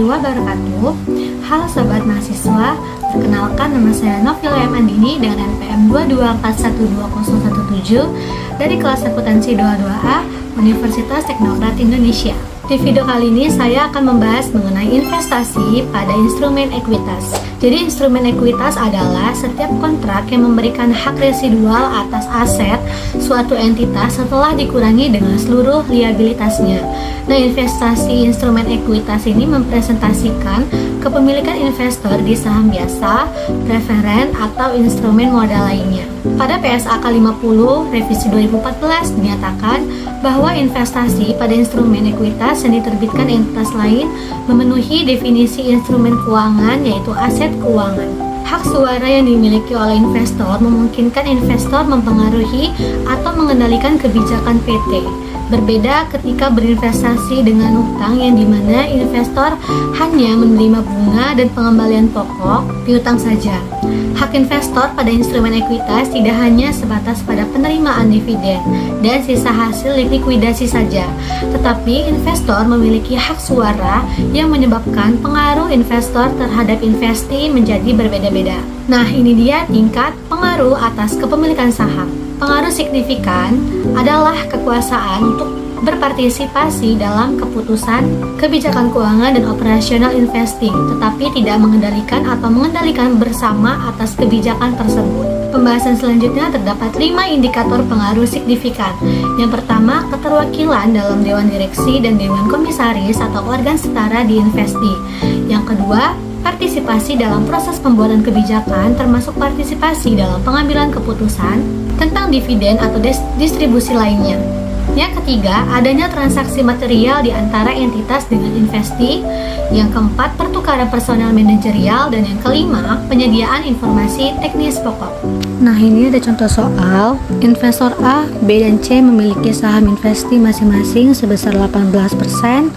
warahmatullahi wabarakatuh. Halo Sobat Mahasiswa, perkenalkan nama saya Novia Andini dengan NPM 224120117 dari kelas akuntansi 22A Universitas Teknokrat Indonesia. Di video kali ini saya akan membahas mengenai investasi pada instrumen ekuitas. Jadi instrumen ekuitas adalah setiap kontrak yang memberikan hak residual atas aset suatu entitas setelah dikurangi dengan seluruh liabilitasnya. Nah, investasi instrumen ekuitas ini mempresentasikan kepemilikan investor di saham biasa, preferen, atau instrumen modal lainnya. Pada PSAK 50 revisi 2014 dinyatakan bahwa investasi pada instrumen ekuitas yang diterbitkan entitas lain memenuhi definisi instrumen keuangan, yaitu aset keuangan. Hak suara yang dimiliki oleh investor memungkinkan investor mempengaruhi atau mengendalikan kebijakan PT. Berbeda ketika berinvestasi dengan utang yang dimana investor hanya menerima bunga dan pengembalian pokok piutang saja. Hak investor pada instrumen ekuitas tidak hanya sebatas pada penerimaan dividen dan sisa hasil likuidasi saja, tetapi investor memiliki hak suara yang menyebabkan pengaruh investor terhadap investasi menjadi berbeda-beda. Nah, ini dia tingkat pengaruh atas kepemilikan saham. Pengaruh signifikan adalah kekuasaan untuk berpartisipasi dalam keputusan, kebijakan keuangan, dan operasional investing, tetapi tidak mengendalikan atau mengendalikan bersama atas kebijakan tersebut. Pembahasan selanjutnya terdapat 5 indikator pengaruh signifikan. Yang pertama, keterwakilan dalam Dewan Direksi dan Dewan Komisaris atau organ setara di investasi. Yang kedua, partisipasi dalam proses pembuatan kebijakan, termasuk partisipasi dalam pengambilan keputusan tentang dividen atau distribusi lainnya. Yang ketiga, adanya transaksi material di antara entitas dengan investasi. Yang keempat, pertukaran personal manajerial. Dan yang kelima, penyediaan informasi teknis pokok. Nah, ini ada contoh soal. Investor A, B, dan C memiliki saham investasi masing-masing sebesar 18%,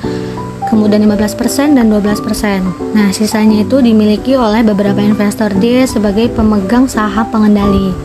kemudian 15% dan 12%. Nah, sisanya itu dimiliki oleh beberapa investor D sebagai pemegang saham pengendali.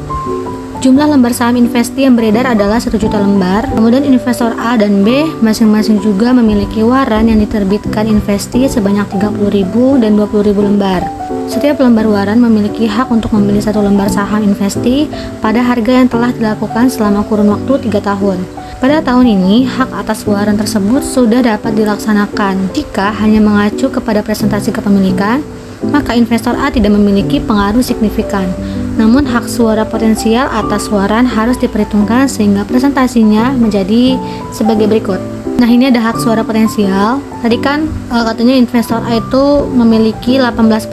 Jumlah lembar saham investasi yang beredar adalah 1 juta lembar. Kemudian investor A dan B masing-masing juga memiliki waran yang diterbitkan investasi sebanyak 30.000 dan 20.000 lembar. Setiap lembar waran memiliki hak untuk membeli 1 lembar saham investasi pada harga yang telah dilakukan selama kurun waktu 3 tahun. Pada tahun ini, hak atas waran tersebut sudah dapat dilaksanakan. Jika hanya mengacu kepada presentasi kepemilikan, maka investor A tidak memiliki pengaruh signifikan. Namun hak suara potensial atas waran harus diperhitungkan sehingga presentasinya menjadi sebagai berikut. Nah, ini ada hak suara potensial. Tadi kan katanya investor A itu memiliki 18%,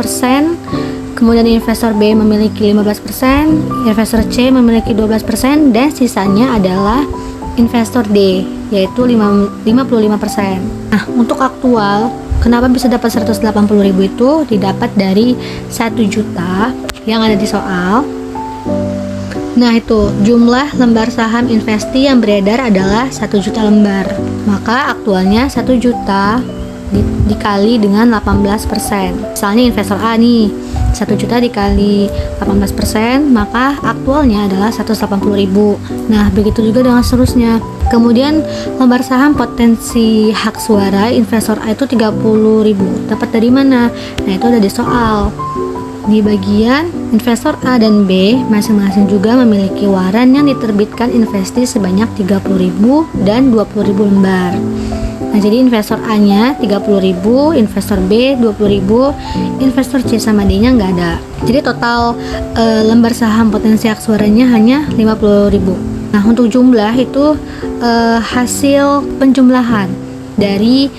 kemudian investor B memiliki 15%, investor C memiliki 12%, dan sisanya adalah investor D, yaitu 55%. Nah, untuk aktual, kenapa bisa dapat 180.000 itu didapat dari 1 juta yang ada di soal. Nah, itu jumlah lembar saham investasi yang beredar adalah 1 juta lembar. Maka aktualnya 1 juta dikali dengan 18%. Misalnya investor A nih, 1 juta dikali 18%, maka aktualnya adalah 180.000. Nah, begitu juga dengan seterusnya. Kemudian lembar saham potensi hak suara investor A itu 30.000. Dapat dari mana? Nah, itu ada di soal. Di bagian investor A dan B masing-masing juga memiliki waran yang diterbitkan investasi sebanyak 30.000 dan 20.000 lembar. Nah, jadi investor A-nya 30.000, investor B 20.000, investor C sama D-nya nggak ada. Jadi total lembar saham potensi hak suaranya hanya 50.000. Nah, untuk jumlah itu hasil penjumlahan dari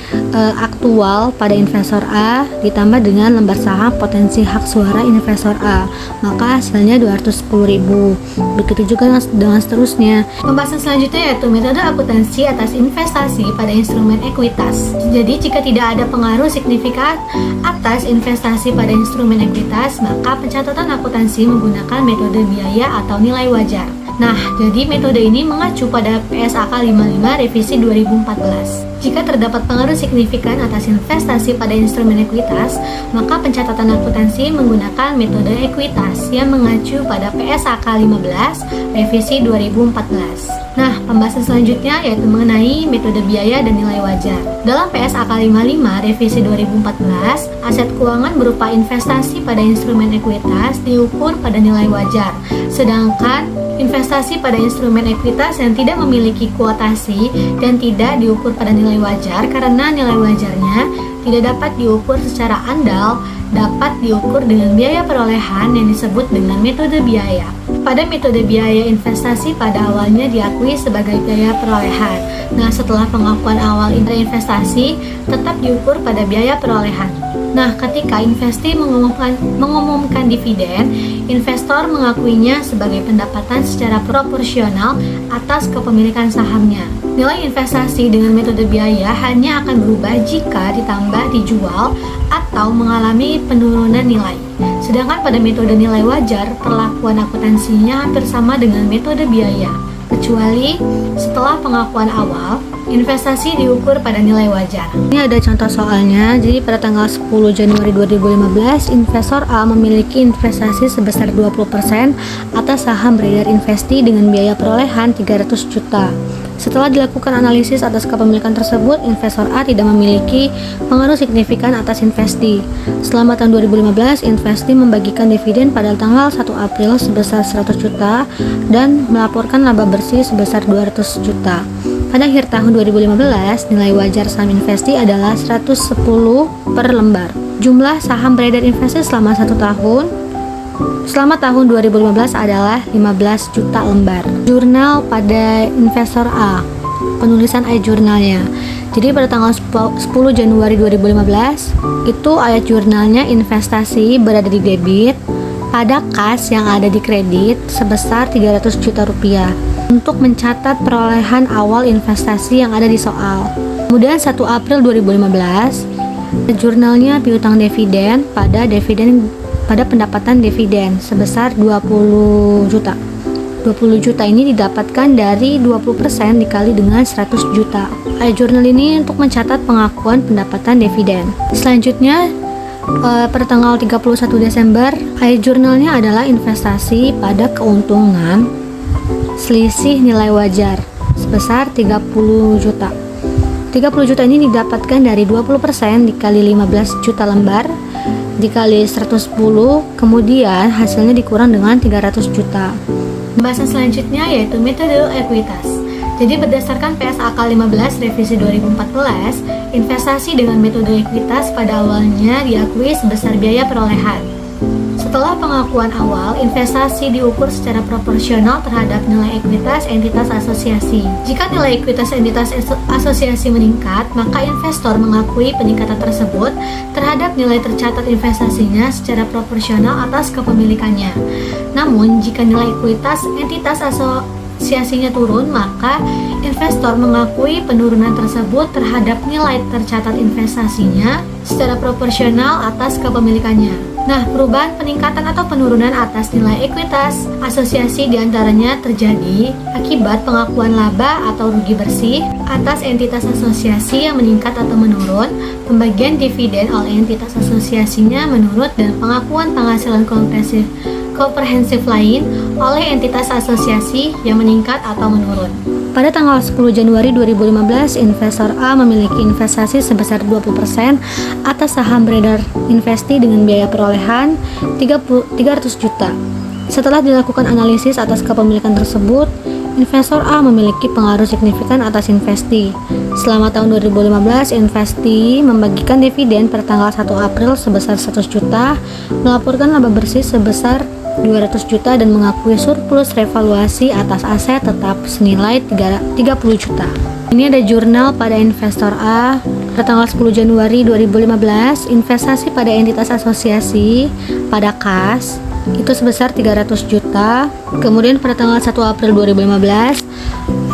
aktual pada investor A ditambah dengan lembar saham potensi hak suara investor A, maka hasilnya 210.000. Begitu juga dengan seterusnya. Pembahasan selanjutnya yaitu metode akuntansi atas investasi pada instrumen ekuitas. Jadi jika tidak ada pengaruh signifikan atas investasi pada instrumen ekuitas, maka pencatatan akuntansi menggunakan metode biaya atau nilai wajar. Nah, jadi metode ini mengacu pada PSAK 55 revisi 2014. Jika terdapat pengaruh signifikan atas investasi pada instrumen ekuitas, maka pencatatan akuntansi menggunakan metode ekuitas yang mengacu pada PSAK 15 revisi 2014. Nah, pembahasan selanjutnya yaitu mengenai metode biaya dan nilai wajar. Dalam PSAK 55 revisi 2014, aset keuangan berupa investasi pada instrumen ekuitas diukur pada nilai wajar, sedangkan investasi pada instrumen ekuitas yang tidak memiliki kuotasi dan tidak diukur pada nilai wajar karena nilai wajarnya tidak dapat diukur secara andal, dapat diukur dengan biaya perolehan yang disebut dengan metode biaya. Pada metode biaya investasi pada awalnya diakui sebagai biaya perolehan. Nah, setelah pengakuan awal investasi tetap diukur pada biaya perolehan. Nah, ketika investi mengumumkan dividen, investor mengakuinya sebagai pendapatan secara proporsional atas kepemilikan sahamnya. Nilai investasi dengan metode biaya hanya akan berubah jika ditambah, dijual, atau mengalami penurunan nilai. Sedangkan pada metode nilai wajar, perlakuan akuntansinya hampir sama dengan metode biaya, kecuali setelah pengakuan awal, investasi diukur pada nilai wajar. Ini ada contoh soalnya. Jadi pada tanggal 10 Januari 2015, investor A memiliki investasi sebesar 20% atas saham beredar investi dengan biaya perolehan 300 juta. Setelah dilakukan analisis atas kepemilikan tersebut, investor A tidak memiliki pengaruh signifikan atas investi. Selama tahun 2015, investi membagikan dividen pada tanggal 1 April sebesar 100 juta dan melaporkan laba bersih sebesar 200 juta. Pada akhir tahun 2015, nilai wajar saham investi adalah 110 per lembar. Jumlah saham beredar investi selama tahun 2015 adalah 15 juta lembar. Jurnal pada investor A, penulisan ayat jurnalnya. Jadi pada tanggal 10 Januari 2015, itu ayat jurnalnya investasi berada di debit pada kas yang ada di kredit sebesar 300 juta rupiah. Untuk mencatat perolehan awal investasi yang ada di soal. Kemudian 1 April 2015, jurnalnya piutang dividen pada pendapatan dividen sebesar 20 juta. 20 juta ini didapatkan dari 20% dikali dengan 100 juta. Ayat jurnal ini untuk mencatat pengakuan pendapatan dividen. Selanjutnya, pada tanggal 31 Desember, ayat jurnalnya adalah investasi pada keuntungan selisih nilai wajar sebesar 30 juta. 30 juta ini didapatkan dari 20% dikali 15 juta lembar dikali 110, kemudian hasilnya dikurang dengan 300 juta. Pembahasan selanjutnya yaitu metode ekuitas. Jadi berdasarkan PSAK 15 revisi 2014, investasi dengan metode ekuitas pada awalnya diakui sebesar biaya perolehan. Setelah pengakuan awal, investasi diukur secara proporsional terhadap nilai ekuitas entitas asosiasi. Jika nilai ekuitas entitas asosiasi meningkat, maka investor mengakui peningkatan tersebut terhadap nilai tercatat investasinya secara proporsional atas kepemilikannya. Namun, jika nilai ekuitas entitas asosiasinya turun, maka investor mengakui penurunan tersebut terhadap nilai tercatat investasinya secara proporsional atas kepemilikannya. Nah, perubahan, peningkatan atau penurunan atas nilai ekuitas asosiasi diantaranya terjadi akibat pengakuan laba atau rugi bersih atas entitas asosiasi yang meningkat atau menurun, pembagian dividen oleh entitas asosiasinya menurut, dan pengakuan penghasilan komprehensif lain oleh entitas asosiasi yang meningkat atau menurun. Pada tanggal 10 Januari 2015, investor A memiliki investasi sebesar 20% atas saham beredar investi dengan biaya perolehan 300 juta. Setelah dilakukan analisis atas kepemilikan tersebut, investor A memiliki pengaruh signifikan atas investi. Selama tahun 2015, investi membagikan dividen pada tanggal 1 April sebesar 100 juta, melaporkan laba bersih sebesar 200 juta dan mengakui surplus revaluasi atas aset tetap senilai 30 juta. Ini ada jurnal pada investor A pada tanggal 10 Januari 2015, investasi pada entitas asosiasi pada kas itu sebesar 300 juta. Kemudian pada tanggal 1 April 2015,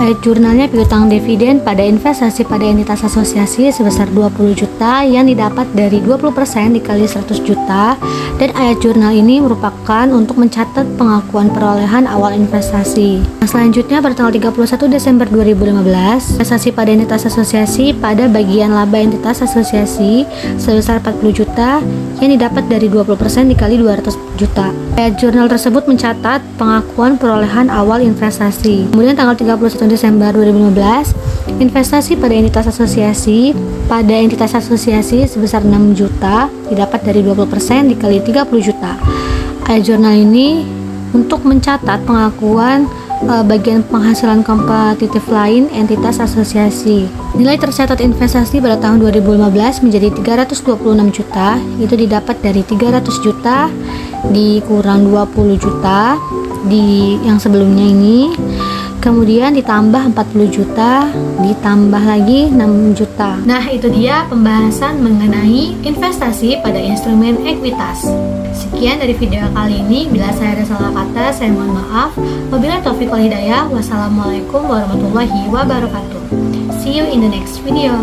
Ayat jurnalnya piutang dividen pada investasi pada entitas asosiasi sebesar 20 juta yang didapat dari 20% dikali 100 juta, dan ayat jurnal ini merupakan untuk mencatat pengakuan perolehan awal investasi. Nah, selanjutnya pada tanggal 31 Desember 2015, investasi pada entitas asosiasi pada bagian laba entitas asosiasi sebesar 40 juta yang didapat dari 20% dikali 200 juta. Ayat jurnal tersebut mencatat pengakuan perolehan awal investasi. Kemudian tanggal 31 Desember 2015, investasi pada entitas asosiasi sebesar 6 juta didapat dari 20% dikali 30 juta. Ayat jurnal ini untuk mencatat pengakuan bagian penghasilan kompetitif lain entitas asosiasi. Nilai tercatat investasi pada tahun 2015 menjadi 326 juta, itu didapat dari 300 juta dikurang 20 juta di yang sebelumnya ini, kemudian ditambah 40 juta, ditambah lagi 6 juta. Nah, itu dia pembahasan mengenai investasi pada instrumen ekuitas. Sekian dari video kali ini. Bila saya ada salah kata, saya mohon maaf. Wabillahi taufiq wal hidayah. Wassalamualaikum warahmatullahi wabarakatuh. See you in the next video.